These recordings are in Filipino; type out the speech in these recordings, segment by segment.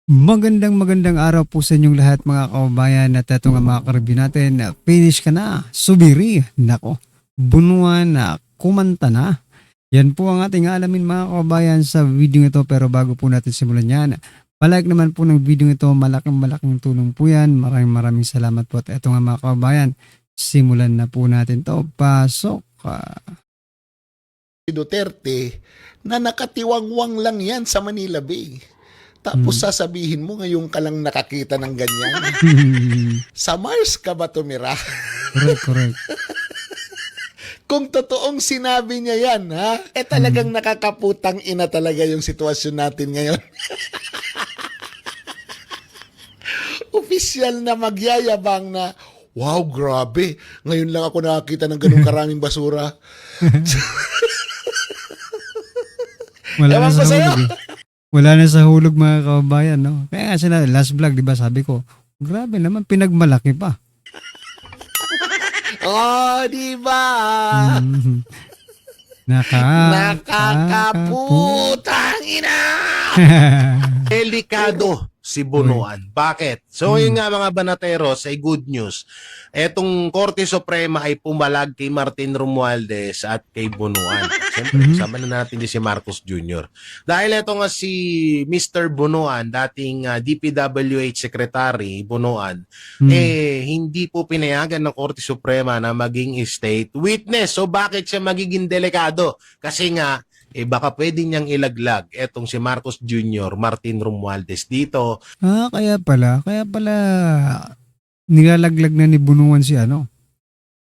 Magandang araw po sa inyong lahat mga kababayan at ito nga mga ka-review natin. Finish ka na, Subiri. Nako, bunuan na, kumanta na. Yan po ang ating alamin mga kababayan sa video ito, pero bago po natin simulan yan, palike naman po ng video ito, malaking tulong po yan. Maraming salamat po at ito nga mga kababayan, simulan na po natin to. Pasok ka. Duterte na nakatiwangwang lang yan sa Manila Bay. Tapos sasabihin mo ngayon ka lang nakakita ng ganyan. Sa Mars ka ba tumira? Correct. Kung totoong sinabi niya yan, ha? Talagang nakakaputang ina talaga yung sitwasyon natin ngayon. Opisyal na magyayabang na, wow, grabe. Ngayon lang ako nakakita ng ganung karaming basura. Wala Ewan na ko sa sa'yo. hulog eh. Wala na sa hulog mga kababayan, no? Kaya nga sila, last vlog, di ba sabi ko, grabe naman, pinagmalaki pa. Oh, di ba? Mhm. Nakakaputang ina! Delikado si Bunuan. Bakit? So yun nga mga banateros, ay good news. Etong Korte Suprema ay pumalag kay Martin Romualdez at kay Bunuan. Siyempre, kasama na natin din si Marcos Jr. Dahil ito nga si Mr. Bunuan, dating DPWH Secretary Bunuan, hindi po pinayagan ng Korte Suprema na maging state witness. So bakit siya magiging delikado? Kasi nga, baka pwede niyang ilaglag etong si Marcos Jr., Martin Romualdez dito. Kaya pala nilalaglag na ni Bunuan si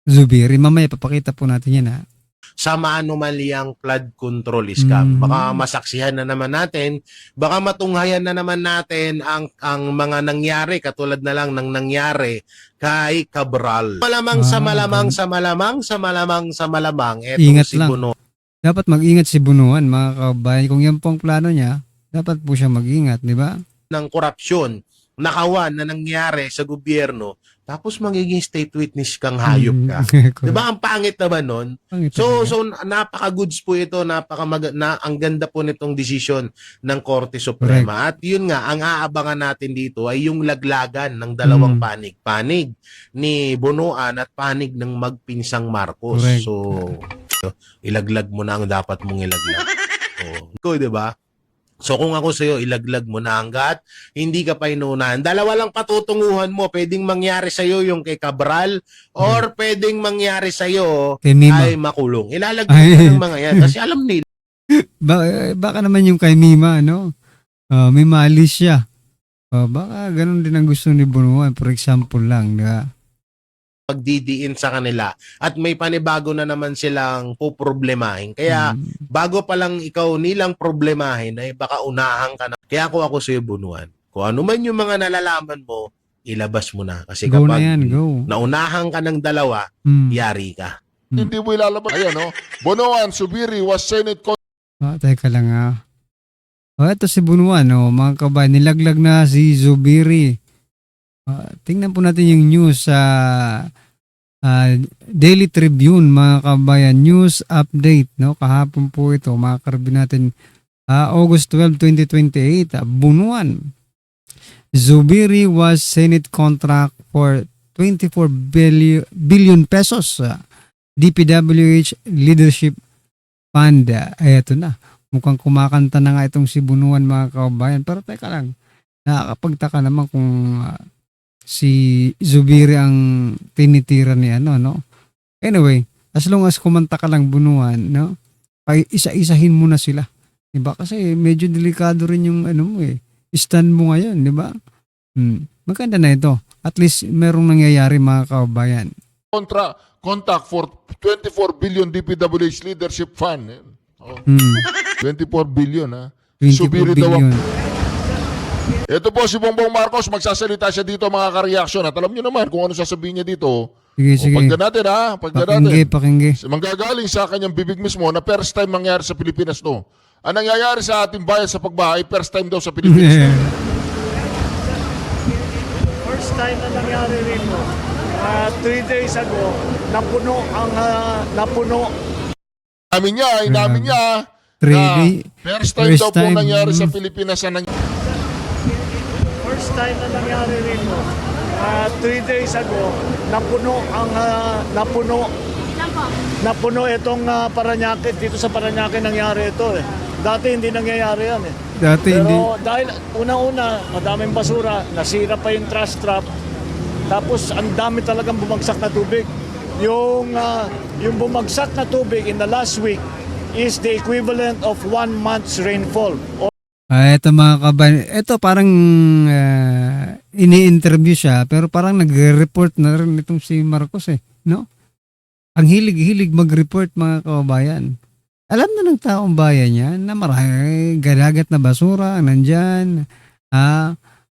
Zubiri. Mamaya papakita po natin yan ha. Sa maanumalyang flood control scam. Baka masaksihan na naman natin, baka matunghayan na naman natin ang mga nangyari, katulad na lang ng nangyari kay Cabral. Malamang sa malamang, etong Ingat si lang. Bunuan. Dapat mag-ingat si Bunuan mga kababayan. Kung yan po ang plano niya, dapat po siya mag-ingat, di ba? Ng korupsyon, nakawan na nangyari sa gobyerno, tapos magiging state witness kang hayop ka. Di ba? Ang pangit naman nun. So napaka-goods po ito, ang ganda po nitong desisyon ng Korte Suprema. At yun nga, ang aabangan natin dito ay yung laglagan ng dalawang panig ni Bunuan at panig ng magpinsang Marcos. Correct. So ilaglag mo na ang dapat mong ilaglag. Ikaw, di ba? So kung ako sa'yo, ilaglag mo na hanggat hindi ka pa inunahan. Dalawa lang patutunguhan mo. Pwedeng mangyari sa'yo yung kay Cabral or pwedeng mangyari sa'yo Kay Mima. ay makulong. Ilalaglag mo ng mga yan kasi alam nila. Baka naman yung kay Mima, no? May maalis siya. Baka ganun din ang gusto ni Bunuan. For example lang, di ba? Magdidiin sa kanila at may panibago na naman silang poproblemahin. Kaya bago pa lang ikaw nilang problemahin ay baka unahan ka na. Kaya ako sa'yo, Bunuan. Kung ano man yung mga nalalaman mo, ilabas mo na. Kasi Go na kapag yan, go. naunahan ka ng dalawa, yari ka. Hindi mo ilalabas. Ayan, no? Bunuan, Subiri was Senate Teka lang ito si Bunuan, mga kabayan. Nilaglag na si Zubiri. Tingnan po natin yung news sa Daily Tribune, mga kabayan. News update, no? Kahapon po ito, mga ka-review natin. August 12, 2028. Bunuan. Zubiri was Senate contract for 24 billion pesos. DPWH Leadership Fund. Eto na. Mukhang kumakanta na nga itong si Bunuan, mga kabayan. Pero teka lang, nakakapagtaka naman kung si Zubiri ang tinitira ni no? Anyway, as long as kumanta ka lang Bunuan, no? Ay isa-isahin mo na sila. Diba? Kasi medyo delikado rin yung stand mo ngayon, diba? Maganda na ito. At least merong nangyayari, mga kababayan. contact for 24 billion DPWH Leadership Fund. 24 billion, ha? 24 Subiri daw billion. Ito po si Bongbong Marcos, magsasalita siya dito mga ka-reaction. At alam nyo naman kung ano sasabihin niya dito. Sige. Pagka natin, ha? Pagka natin. Pakingge. Manggagaling sa kanyang bibig mismo na first time mangyari sa Pilipinas to. Ang nangyayari sa ating bayan sa pagbahay, first time daw sa Pilipinas. First time na nangyari rin mo. 3 days ago, napuno. Inamin niya, 3 day. first time daw po nangyari sa Pilipinas na first time na nangyari rito. 3 days ago, napuno itong Parañaque. Dito sa Parañaque nangyari ito eh. Dati hindi nangyayari yan eh. Dati hindi. Pero dahil una-una, madaming basura, nasira pa yung trash trap. Tapos ang dami talagang bumagsak na tubig. Yung bumagsak na tubig in the last week is the equivalent of 1 month's rainfall. Ito mga kabayan, ito parang ini-interview siya pero parang nagre-report na rin itong si Marcos eh, no? Ang hilig-hilig mag-report mga kabayan. Alam na ng taong bayan yan na marami galagat na basura ang nandyan,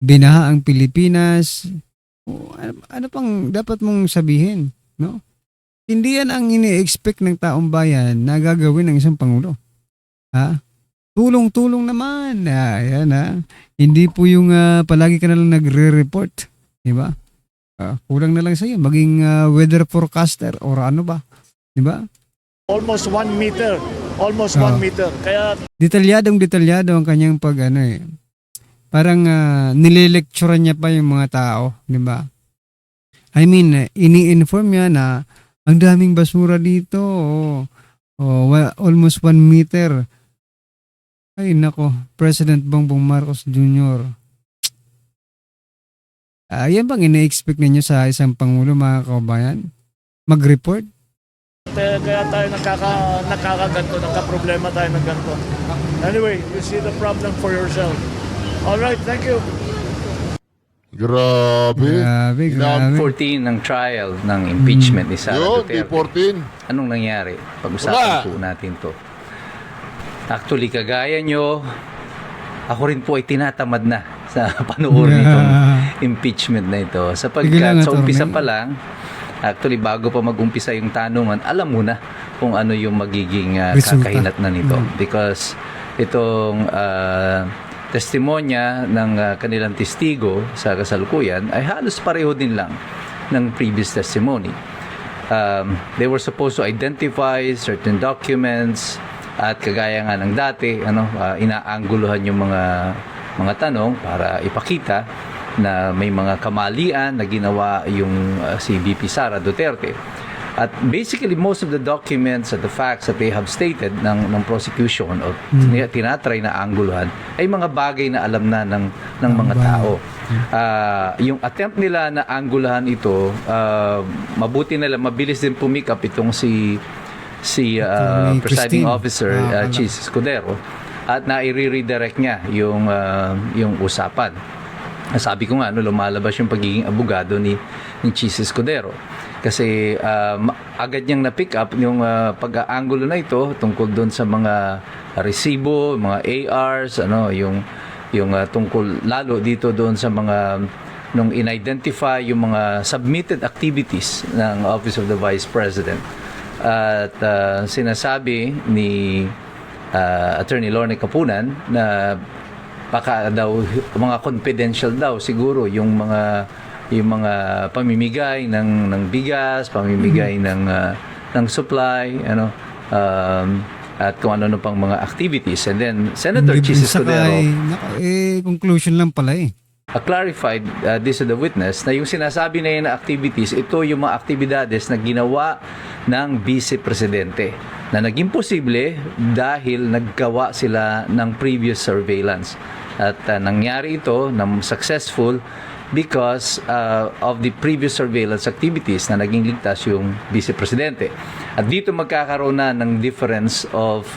binaha ang Pilipinas. Ano pang dapat mong sabihin, no? Hindi yan ang ini-expect ng taong bayan na gagawin ng isang pangulo. Tulong-tulong naman. Ayan. Hindi po yung palagi ka na lang nagre-report. Diba? Kulang na lang sa'yo. Maging weather forecaster or ano ba? Diba? Almost 1 meter. Almost 1 meter. Kaya Detalyado ang kanyang parang nililecturean niya pa yung mga tao. Diba? I mean, ini-inform niya na ang daming basura dito. Almost 1 meter. Ay nako, President Bongbong Marcos Jr. Yan bang ina-expect ninyo sa isang pangulo mga kabayan? Mag-report? kaya tayo nakakaganto, nagka-problema tayo ng ganito. Anyway, you see the problem for yourself. Alright, thank you. Grabe. Grabe. 14 ng trial ng impeachment ni Sara Yun, Duterte. D14. Anong nangyari? Pag-usapan po natin to. Actually, kagaya nyo, ako rin po ay tinatamad na sa panoorin itong impeachment na ito. Sapagkat sa umpisa pa lang, actually bago pa mag-umpisa yung tanungan, alam mo na kung ano yung magiging kakahinatnan nito. Because itong testimonya ng kanilang testigo sa kasalukuyan ay halos pareho din lang ng previous testimony. They were supposed to identify certain documents at kagaya nga ng dati, inaangguluhan yung mga tanong para ipakita na may mga kamalian na ginawa yung si VP Sara Duterte. At basically, most of the documents at the facts that they have stated ng prosecution o tinatry na angguluhan ay mga bagay na alam na ng mga tao. Yung attempt nila na angguluhan ito, mabuti nila, mabilis din pumikap itong si presiding officer, Chis Escudero, at na-redirect niya yung usapan. Sabi ko nga, lumalabas yung pagiging abogado ni Chis Escudero. Kasi agad niyang na-pick up yung pag-aangulo na ito tungkol doon sa mga resibo, mga ARs, yung tungkol lalo dito doon sa mga nung in-identify yung mga submitted activities ng Office of the Vice President. At sinasabi ni Attorney Lorne Capunan na baka daw mga confidential daw siguro yung mga pamimigay ng bigas, pamimigay ng supply, at kung ano pang mga activities. And then Senator Chis Escudero conclusion lang pala clarified this to the witness na yung sinasabi na yun na activities, ito yung mga aktibidades na ginawa ng Vice Presidente na naging posible dahil naggawa sila ng previous surveillance. At nangyari ito na successful because of the previous surveillance activities na naging ligtas yung Vice Presidente. At dito magkakaroon na ng difference of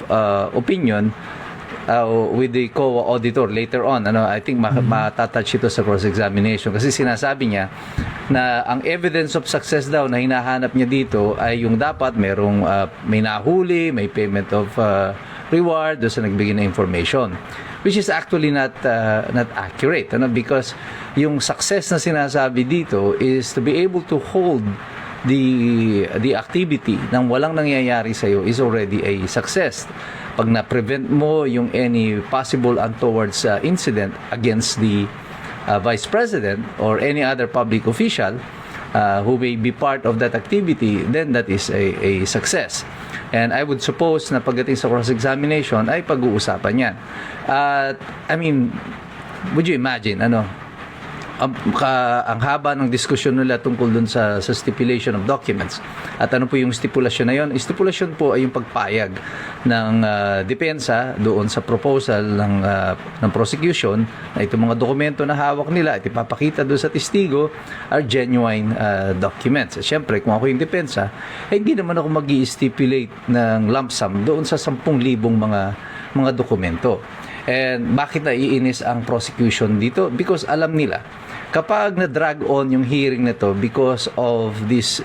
opinion with the COA auditor later on. I think matatouch ito sa cross-examination kasi sinasabi niya na ang evidence of success daw na hinahanap niya dito ay yung dapat may nahuli, may payment of reward doon sa nagbigay na information, which is actually not accurate, because yung success na sinasabi dito is to be able to hold the activity nang walang nangyayari sa iyo is already a success. Pag na-prevent mo yung any possible untowards incident against the Vice President or any other public official who may be part of that activity, then that is a success. And I would suppose na pagdating sa cross-examination ay pag-uusapan yan. I mean, would you imagine, ang haba ng diskusyon nila tungkol dun sa stipulation of documents. At ano po yung stipulasyon na yun? Stipulasyon po ay yung pagpayag ng depensa doon sa proposal ng prosecution na itong mga dokumento na hawak nila at ipapakita doon sa testigo are genuine documents. Siyempre, kung ako yung depensa, hindi naman ako mag-i-stipulate ng lump sum doon sa 10,000 mga dokumento. And bakit naiinis ang prosecution dito? Because alam nila, kapag na-drag on yung hearing na to because of this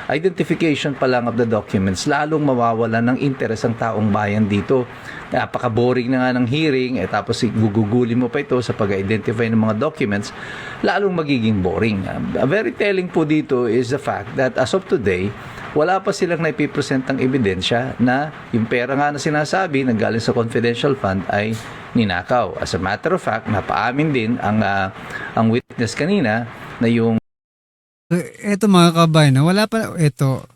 identification pa lang of the documents, lalong mawawala ng interest ang taong bayan dito. Napaka-boring na nga ng hearing, tapos gugugulin mo pa ito sa pag-identify ng mga documents, lalong magiging boring. Very telling po dito is the fact that as of today, wala pa silang naipipresent ang ebidensya na yung pera nga na sinasabi na galing sa confidential fund ay ninakaw. As a matter of fact, napaamin din ang witness kanina na yung So, eto mga kabayan, no? Wala pa, eto,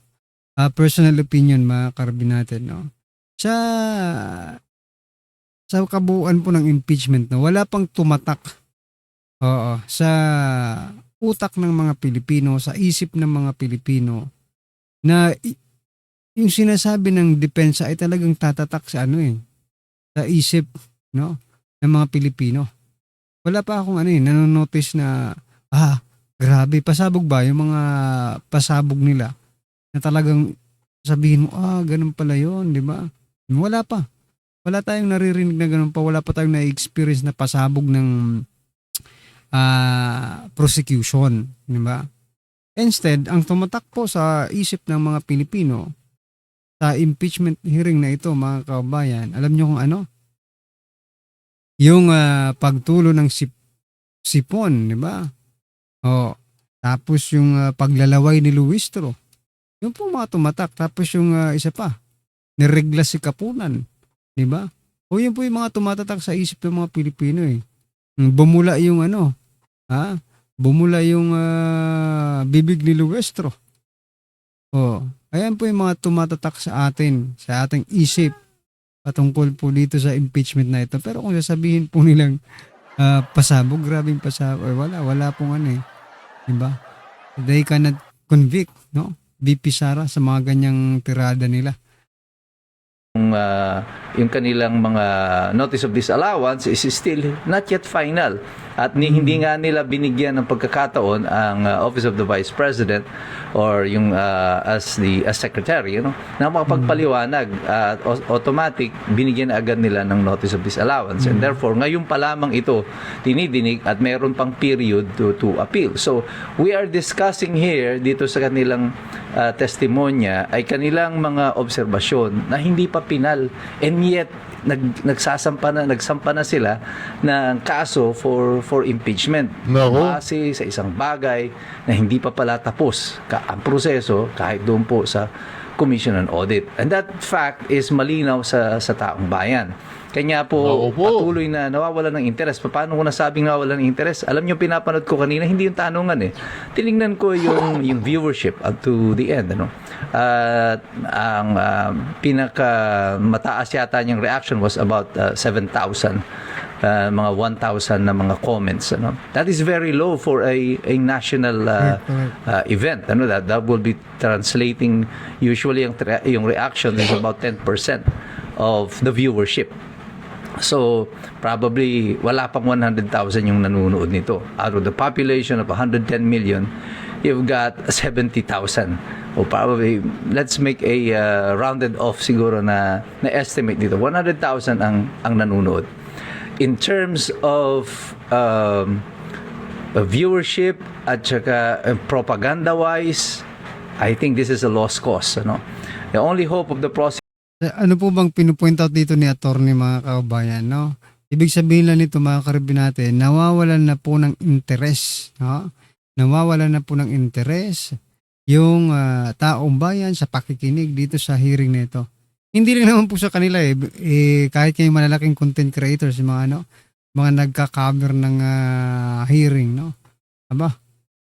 personal opinion mga karabin natin, no? Sa kabuuan po ng impeachment, no? Wala pang tumatak, sa utak ng mga Pilipino, sa isip ng mga Pilipino, na yung sinasabi ng depensa ay talagang tatatak sa sa isip, no, ng mga Pilipino. Wala pa akong nanonotice na grabe, pasabog ba yung mga pasabog nila na talagang sabihin mo, ganun pala yun, di ba? Wala pa. Wala tayong naririnig na ganun pa. Wala pa tayong na-experience na pasabog ng prosecution, di ba? Instead, ang tumatak po sa isip ng mga Pilipino sa impeachment hearing na ito, mga kabayan, alam nyo kung ano? Yung pagtulo ng sipon, di ba? Tapos yung paglalaway ni Luistro. Yung po mga tumatak. Tapos yung isa pa, niregla si Kapunan, di ba? Yun po yung mga tumatatak sa isip ng mga Pilipino eh. Bumula yung bumula yung bibig ni Luestro. Ayan po yung mga tumatatak sa atin, sa ating isip patungkol po dito sa impeachment na ito. Pero kung sasabihin po nilang pasabog, grabing pasabog, wala pong diba? They cannot convict, no? VP Sara sa mga ganyang tirada nila. Yung kanilang mga notice of disallowance is still not yet final at hindi nga nila binigyan ng pagkakataon ang Office of the Vice President or yung as secretary, na makapagpaliwanag at automatic binigyan agad nila ng notice of disallowance and therefore ngayon pa lamang ito tinidinig at meron pang period to appeal. So we are discussing here dito sa kanilang testimonya ay kanilang mga obserbasyon na hindi pa pinal and yet nagsampa na sila ng kaso for impeachment base sa isang bagay na hindi pa pala tapos ang proseso kahit doon po sa Commission on Audit. And that fact is malinaw sa taong bayan. Kanya po patuloy na nawawala ng interes. Paano ko nasabing nawawala ng interes? Alam niyo, pinapanood ko kanina, hindi yung tanungan Tiningnan ko yung viewership up to the end. Ang pinaka mataas yata niyang reaction was about 7,000. Mga 1,000 na mga comments. That is very low for a national event. That will be translating, usually yung reaction is about 10% of the viewership. So, probably wala pang 100,000 yung nanonood nito. Out of the population of 110 million, you've got 70,000. O probably, let's make a rounded off siguro na estimate dito. 100,000 ang nanonood. In terms of viewership at saka propaganda-wise, I think this is a lost cause. The only hope of the process. Ano po bang pinupoint out dito ni attorney, mga kabayan, no? Ibig sabihin lang nito, mga karibin natin, nawawalan na po ng interes, no? Nawawalan na po ng interes yung taong bayan sa pakikinig dito sa hearing na ito. Hindi lang naman po sa kanila kahit kayo malalaking content creators, mga nagka-cover ng hearing, no?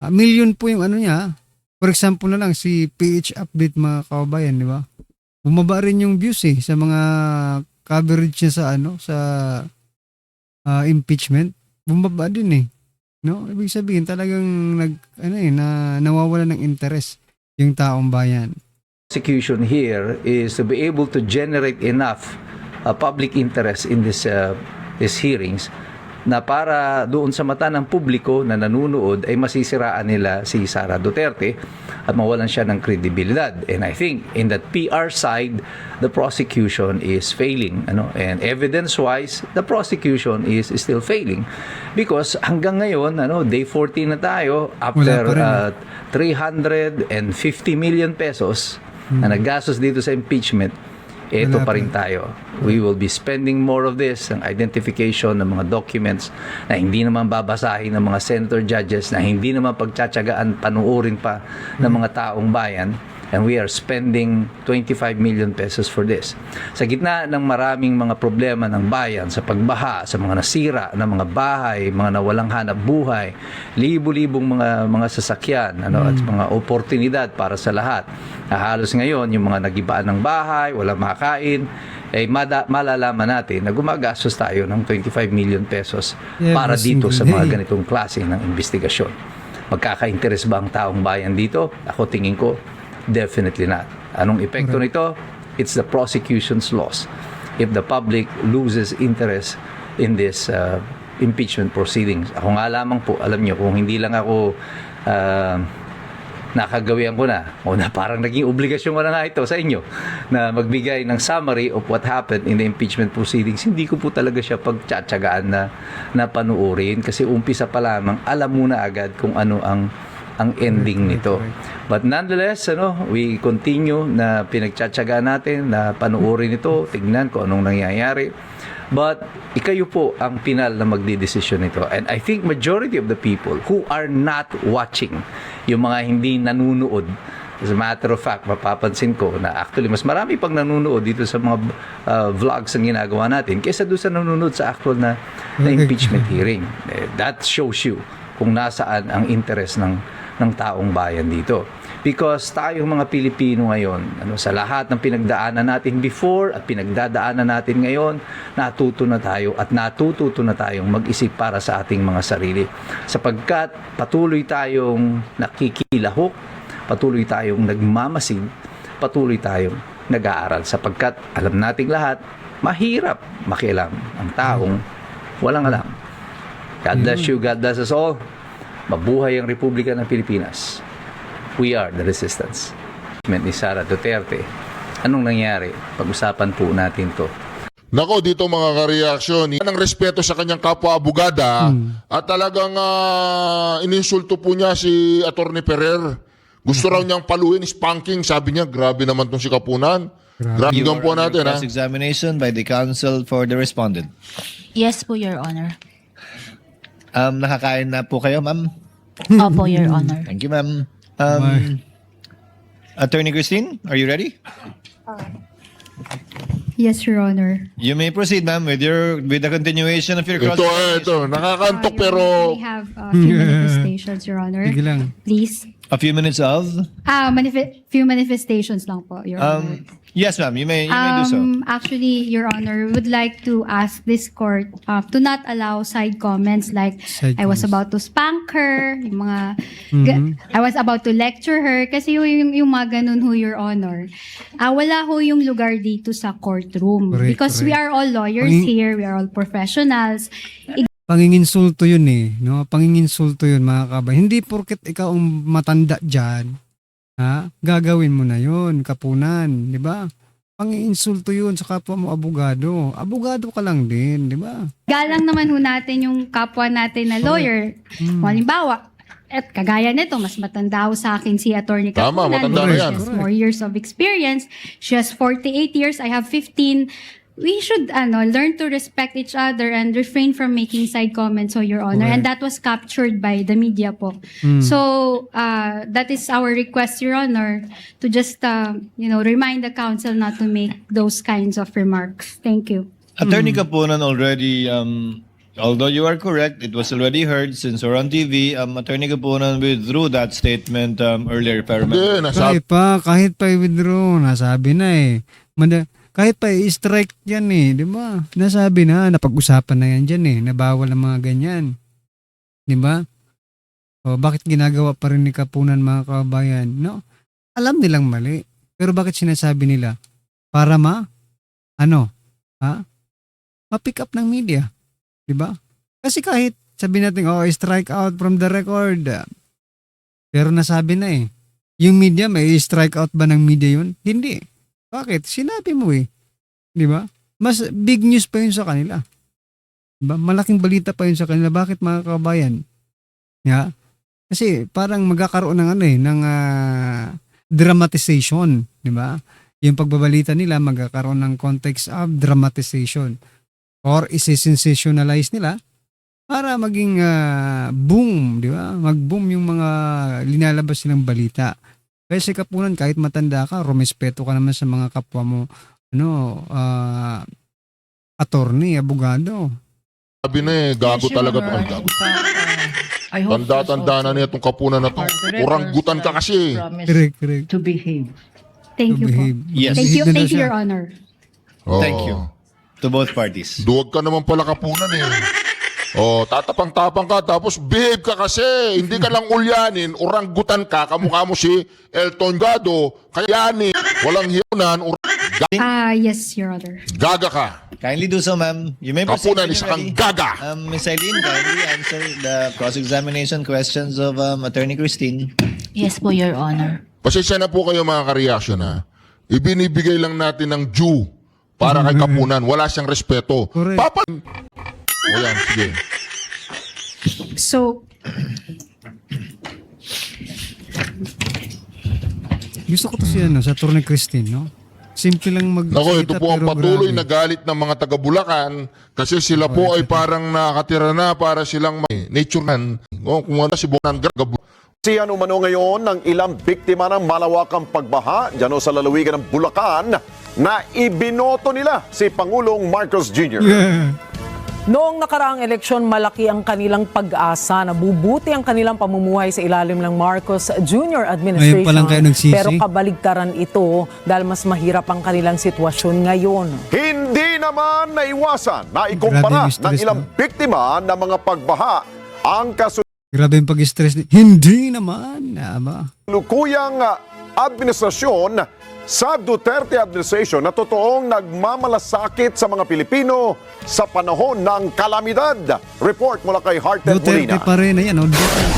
Million po yung niya. For example na lang si PH Update, mga kabayan, di ba? Bumaba rin yung views sa mga coverage niya sa sa impeachment. Bumaba din no? Ibig sabihin talagang nawawala ng interest yung taong bayan. Prosecution here is to be able to generate enough public interest in these hearings na para doon sa mata ng publiko na nanunood ay masisiraan nila si Sara Duterte at mawalan siya ng kredibilidad. And I think in that PR side, the prosecution is failing. And evidence-wise, the prosecution is still failing. Because hanggang ngayon, day 14 na tayo, after 350 million pesos na nagastos dito sa impeachment, ito pa rin tayo. We will be spending more of this, ang identification ng mga documents na hindi naman babasahin ng mga senator judges, na hindi naman pagtsatsagaan panuorin pa ng mga taong bayan. And we are spending 25 million pesos for this. Sa gitna ng maraming mga problema ng bayan, sa pagbaha, sa mga nasira ng mga bahay, mga nawalang hanap buhay, libo-libong mga sasakyan, at mga oportunidad para sa lahat. Halos ngayon, yung mga nagibaan ng bahay, walang makakain, malalaman natin na gumagastos tayo ng 25 million pesos para dito sa mga ganitong klase ng investigasyon. Magkaka-interes ba ang taong bayan dito? Ako tingin ko, definitely not. Anong epekto nito? It's the prosecution's loss. If the public loses interest in this impeachment proceedings. Ako nga lamang po, alam nyo, kung hindi lang ako nakagawian ko na, o na parang naging obligasyon ko na nga ito sa inyo, na magbigay ng summary of what happened in the impeachment proceedings, hindi ko po talaga siya pagtsatsagaan na panuorin, kasi umpisa pa lamang, alam mo na agad kung ano ang ending nito. But nonetheless, we continue na pinagtsatsagaan natin na panuorin ito, tignan kung anong nangyayari. But ikayo po ang pinal na magdidesisyon nito. And I think majority of the people who are not watching, yung mga hindi nanunood, as a matter of fact, mapapansin ko na actually mas marami pang nanunood dito sa mga vlogs ang ginagawa natin kaysa doon sa nanunood sa actual na impeachment hearing. That shows you kung nasaan ang interest ng taong bayan dito. Because tayong mga Pilipino ngayon, sa lahat ng pinagdaanan natin before at pinagdadaanan natin ngayon, natuto na tayo at natututo na tayong mag-isip para sa ating mga sarili. Sapagkat patuloy tayong nakikilahok, patuloy tayong nagmamasid, patuloy tayong nag-aaral. Sapagkat alam nating lahat, mahirap makialam ang taong walang alam. God bless you, God bless us all. Mabuhay ang Republika ng Pilipinas. We are the resistance. Ni Sara Duterte. Anong nangyari? Pag-usapan po natin to. Nako, dito mga ka-reaction, ng respeto sa kanyang kapwa-abogada at talagang ininsulto po niya si Atty. Ferrer. Gusto raw niyang paluin, spanking. Sabi niya, grabe naman tong si Kapunan. Grabe You po are natin, under ha? cross-examination by the counsel for the respondent. Yes po, Your Honor. Nakakain na po kayo, ma'am? Opo, Your Honor. Thank you, ma'am. Attorney Christine, are you ready? Yes, Your Honor. You may proceed, ma'am, with the continuation of your cross-examination. Ito, nakakantok pero... We have a few manifestations, Your Honor. Sige lang. Please. A few minutes of? Few manifestations lang po, Your Honor. Yes, ma'am, you may do so. Actually, Your Honor, we would like to ask this court to not allow side comments like Side I was comments. about to spank her, yung mga I was about to lecture her kasi yung mga ganun ho, Your Honor. Wala ho yung lugar dito sa courtroom Correct, because we correct. are all lawyers here, we are all professionals. Panginginsulto yun no? Panginginsulto yun, mga kabayan. Hindi porket ikaw ang matanda dyan, gagawin mo na yun, Kapunan, di ba? Panginsulto yun sa kapwa mo abogado. Abogado ka lang din, di ba? Galang naman ho natin yung kapwa natin na lawyer. Halimbawa, at kagaya nito, mas matanda ho sa akin si Atty. Tama, Kapunan. matanda na She yan. has more years of experience. She has 48 years. I have 15. We should learn to respect each other and refrain from making side comments, so Your Honor. And that was captured by the media po. So, that is our request, Your Honor, to just, remind the counsel not to make those kinds of remarks. Thank you. Attorney Kapunan already, although you are correct, it was already heard since we're on TV, Attorney Kapunan withdrew that statement earlier, if I remember. Hindi, nasabi. Kahit pa i-withdraw, nasabi na kahit pa i-strike yan di ba? Nasabi na, napag-usapan na yan dyan na bawal ang mga ganyan. Di ba? O bakit ginagawa pa rin ni Kapunan, mga kababayan? No? Alam nilang mali. Pero bakit sinasabi nila? Para ma-pick up ng media. 'Di ba? Kasi kahit sabi natin, strike out from the record. Pero nasabi na eh. Yung media, may strike out ba ng media yun? Hindi. Bakit? Sinabi mo eh. 'Di ba? Mas big news pa yun sa kanila. 'Di ba? Malaking balita pa yun sa kanila. Bakit, mga kababayan? Yeah. Kasi parang magkakaroon ng dramatization, 'di ba? Yung pagbabalita nila magkakaroon ng context of dramatization or isi-sensationalize nila para maging boom, 'di ba? Mag-boom yung mga linalabas nilang balita. Kasi Kapunan, kahit matanda ka, rumespeto ka naman sa mga kapwa mo, attorney, abogado. Sabi na gago talaga to. Gago. Tanda-tanda na niya itong Kapunan na to. Oranggutan ka kasi. Correct. To behave. Thank you po. Yes. Thank you, Your Honor. Thank you. To both parties. Duwag ka naman pala Kapunan eh. Tatapang-tapang ka tapos behave ka kasi. Hindi ka lang ulyanin, oranggutan ka, kamukha mo si Elton Gado, kayanin, walang hiunan, Yes, Your Honor. gaga ka. Kindly do so, ma'am. You may proceed Kapunan, when isa you're kang ready. gaga. Ms. Eileen, kindly answer the cross-examination questions of Attorney Christine. Yes po, Your Honor. Pasensya na po kayo mga ka-reaction ha. Ibinibigay lang natin ng due para kay Kapunan. Wala siyang respeto. Correct. O yan, sige. So, Gusto ko to sa Attorney Christine, no? Simple lang Nako, ito po ang pero patuloy grabe. na galit ng mga taga Bulacan kasi sila po ay parang nakatira na para silang nature man. Kung wala si Bonan Gabu. Siyan umano ngayon ng ilang biktima ng malawakang pagbaha dyan sa lalawigan ng Bulacan na ibinoto nila si Pangulong Marcos Jr. Yeah. Noong nakaraang eleksyon, malaki ang kanilang pag-asa na bubuti ang kanilang pamumuhay sa ilalim ng Marcos Jr. administration. Ngayon pa lang kayo nagsisi? Pero kabaligtaran ito dahil mas mahirap ang kanilang sitwasyon ngayon. Hindi naman naiwasan na Grabe ikumpara yung stress, ng ilang no? biktima ng mga pagbaha ang Grabe yung pag-stress. Hindi naman. kasulukuyang administrasyon sa Duterte administration na totoong nagmamalasakit sa mga Pilipino sa panahon ng kalamidad. Report mula kay Harten Duterte Molina. pa rin. Ayan, Duterte pa rin.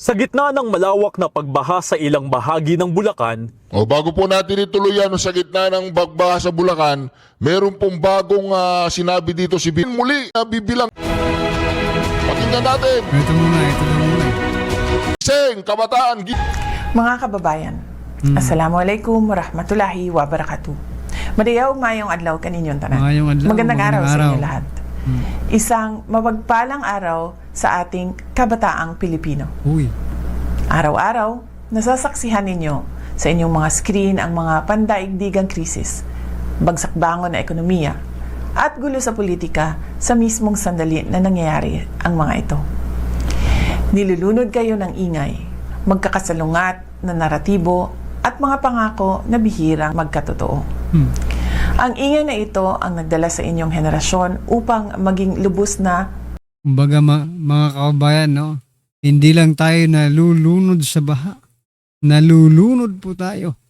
Sa gitna ng malawak na pagbaha sa ilang bahagi ng Bulacan, Bago po natin ituloy yan sa gitna ng bagbaha sa Bulacan, meron pong bagong sinabi dito si Bin. Muli, bibilang. Pakinggan natin. Ito muna. Seng, kabataan. Mga kababayan, Assalamualaikum warahmatullahi wabarakatuh. Madayaw mayong adlaw kaninyong tanan. Magandang araw sa inyo lahat. Isang mapagpalang araw sa ating kabataang Pilipino. Uy. Araw-araw, nasasaksihan ninyo sa inyong mga screen ang mga pandaigdigang krisis, bagsak bangon na ekonomiya, at gulo sa politika sa mismong sandali na nangyayari ang mga ito. Nilulunod kayo ng ingay, magkakasalungat na naratibo at mga pangako na bihirang magkatotoo. Ang ingay na ito ang nagdala sa inyong henerasyon upang maging lubos na Kumbaga mga kababayan, no? Hindi lang tayo nalulunod sa baha. Nalulunod po tayo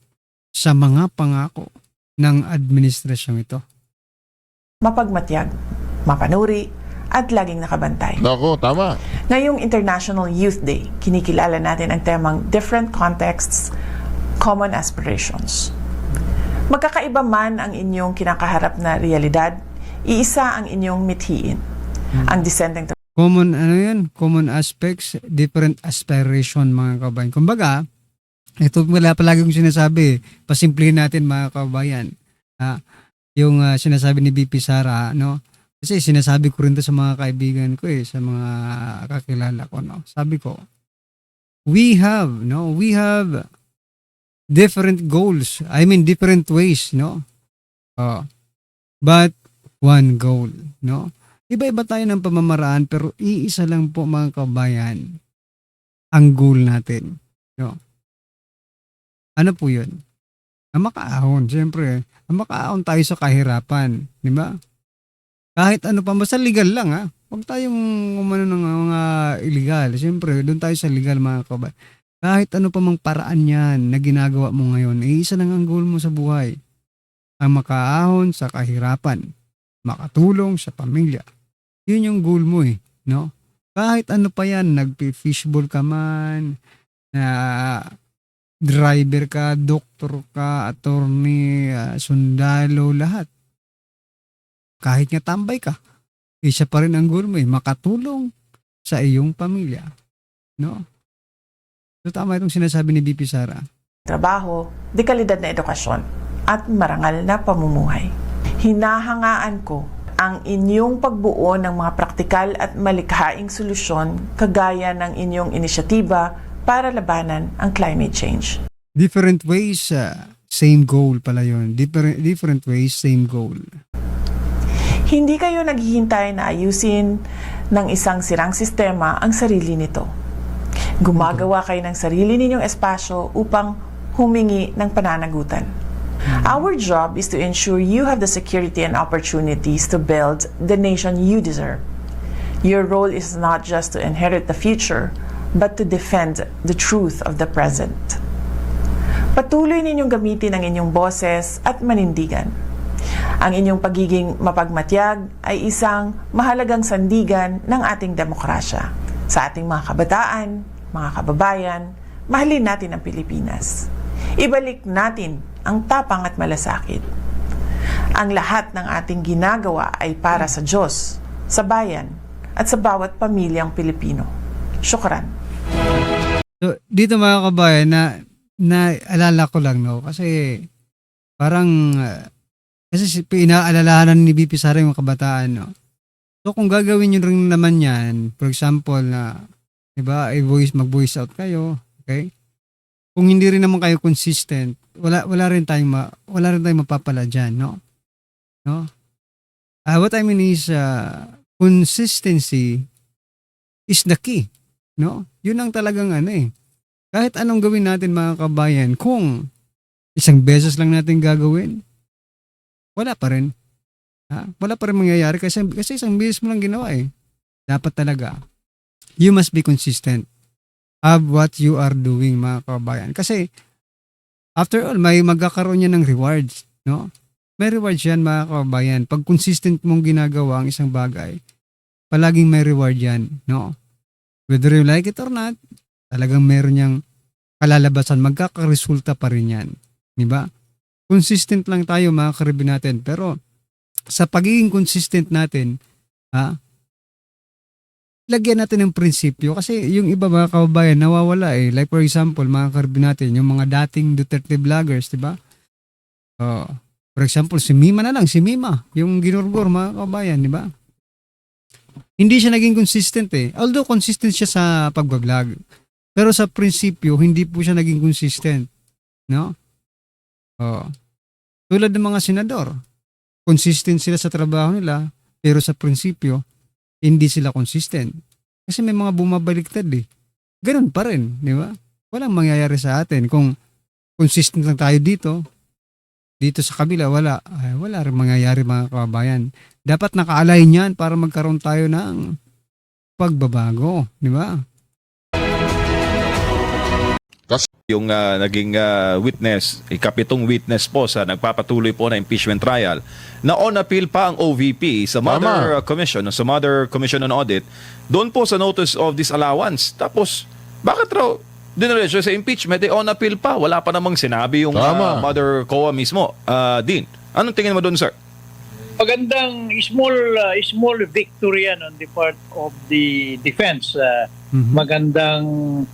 sa mga pangako ng administrasyong ito. mapagmatyag, mapanuri, at laging nakabantay. Nako, tama. Ngayong International Youth Day, kinikilala natin ang temang Different Contexts, Common Aspirations. Magkakaiba man ang inyong kinakaharap na realidad, iisa ang inyong mithiin. Ang dissenting Common aspects, different aspiration, mga kababayan. Kumbaga, ito wala palagi kong sinasabi, pasimplihin natin mga kababayan. Yung sinasabi ni BP Sara, no? Kasi sinasabi ko rin to sa mga kaibigan ko sa mga kakilala ko, no? Sabi ko, we have different goals. I mean, different ways, no? But one goal, no? Iba-iba tayo ng pamamaraan pero iisa lang po mga kabayan ang goal natin. No? Ano po yun? Ang makaahon, siyempre. Ang makaahon tayo sa kahirapan. Di ba? Kahit ano pa, basta legal lang ha. Huwag tayong umano ng mga illegal legal. Siyempre, doon tayo sa legal mga kabayan. Kahit ano pa mang paraan yan na ginagawa mo ngayon, isa lang ang goal mo sa buhay. Ang makaahon sa kahirapan, makatulong sa pamilya. Yun yung goal mo no? Kahit ano pa yan, nag-fishball ka man, na driver ka, doktor ka, attorney, sundalo, lahat. Kahit nga tambay ka, isa pa rin ang goal mo makatulong sa iyong pamilya. No? So tama itong sinasabi ni BP Sara. Trabaho, dekalidad na edukasyon, at marangal na pamumuhay. Hinahangaan ko ang inyong pagbuo ng mga praktikal at malikhaing solusyon kagaya ng inyong inisyatiba para labanan ang climate change. Different ways, same goal pala yun. Different ways, same goal. Hindi kayo naghihintay na ayusin ng isang sirang sistema ang sarili nito. Gumagawa kayo ng sarili ninyong espasyo upang humingi ng pananagutan. Our job is to ensure you have the security and opportunities to build the nation you deserve. Your role is not just to inherit the future, but to defend the truth of the present. Patuloy ninyong gamitin ang inyong boses at manindigan. Ang inyong pagiging mapagmatyag ay isang mahalagang sandigan ng ating demokrasya. Sa ating mga kabataan, mga kababayan, mahalin natin ang Pilipinas. Ibalik natin ang tapang at malasakit. Ang lahat ng ating ginagawa ay para sa Diyos, sa bayan, at sa bawat pamilyang Pilipino. Syukran. So, dito mga kabayan, naalala ko lang, no? Kasi, parang, kasi pinaalalahanan ni BP Sara yung kabataan, no? So, kung gagawin nyo rin naman yan, for example, na, diba, mag-voice out kayo, okay? Kung hindi rin naman kayo consistent, wala rin tayong mapapala dyan, no? No? What I mean is, consistency is the key, no? Yun ang talagang kahit anong gawin natin mga kabayan, kung isang beses lang natin gagawin, wala pa rin. Wala pa rin mangyayari kasi isang beses mo lang ginawa Dapat talaga, you must be consistent of what you are doing mga kabayan. Kasi, after all, may magkakaroon yan ng rewards, no? May rewards yan mga kabayan. Pag consistent mong ginagawa ang isang bagay, palaging may reward yan, no? Whether you like it or not, talagang meron niyang kalalabasan, magkakaresulta pa rin yan. Diba? Consistent lang tayo mga karibin natin. Pero, sa pagiging consistent natin, lagyan natin ng prinsipyo. Kasi yung iba mga kababayan, nawawala Like for example, mga karibin natin, yung mga dating Duterte vloggers, diba? For example, si Mima na lang, yung ginurgor mga kababayan, diba? Hindi siya naging consistent Although consistent siya sa pag-vlog. Pero sa prinsipyo, hindi po siya naging consistent. No? Tulad ng mga senador. Consistent sila sa trabaho nila, pero sa prinsipyo, hindi sila consistent. Kasi may mga bumabaliktad Ganun pa rin, di ba? Walang mangyayari sa atin. Kung consistent lang tayo dito sa kabila, wala rin mangyayari mga kababayan. Dapat naka-align yan para magkaroon tayo ng pagbabago, di ba? Yung naging witness, ikapitong witness po sa nagpapatuloy po na impeachment trial, na on appeal pa ang OVP sa Mother Commission, sa Mother Commission on Audit, doon po sa notice of disallowance. Tapos, bakit raw diniretso sa impeachment, on appeal pa, wala pa namang sinabi yung Mother COA mismo. Dean, anong tingin mo doon, sir? Magandang small victory yan on the part of the defense. Magandang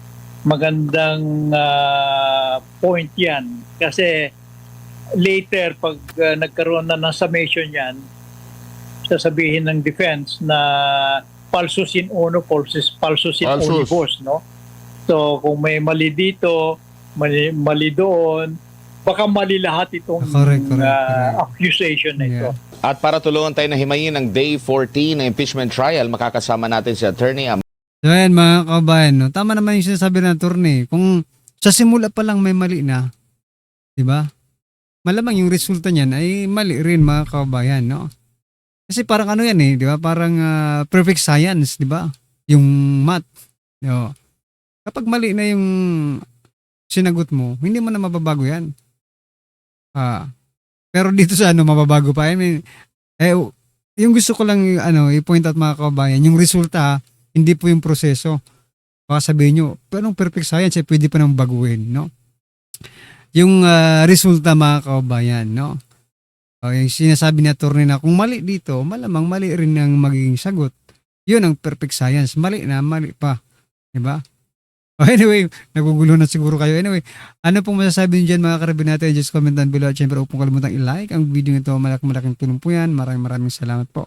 point yan kasi later pag nagkaroon na ng summation yan, sasabihin ng defense na falsus in uno, falsus in unibus, no? So kung may mali dito, mali doon, baka mali lahat itong correct. Accusation na ito. At para tulungan tayo na himayin ang Day 14 na impeachment trial, makakasama natin si Attorney So ayan mga kabayan, no? Tama naman yung sinasabi ng attorney. Kung sa simula pa lang may mali na, di ba? Malamang yung resulta niyan ay mali rin mga kabayan, no? Kasi parang yan di ba? Parang perfect science, di ba? Yung math. No. Kapag mali na yung sinagot mo, hindi mo na mababago yan. Pero dito sa mababago pa. I mean, yung gusto ko lang i-point out mga kabayan, yung resulta, hindi po yung proseso. Baka sabihin nyo, pero perfect science, pwede pa nang baguhin, no? Yung resulta mga kabayan, no? Yung sinasabi ni attorney na kung mali dito, malamang mali rin ang magiging sagot. Yun ang perfect science. Mali na, mali pa. Diba? Anyway, nagugulo na siguro kayo. Anyway, ano pong masasabi niyo dyan mga karabin natin? Just comment down below. At syempre, huwag pong kalimutang i-like ang video nito. Malaking tulong po yan. Maraming salamat po.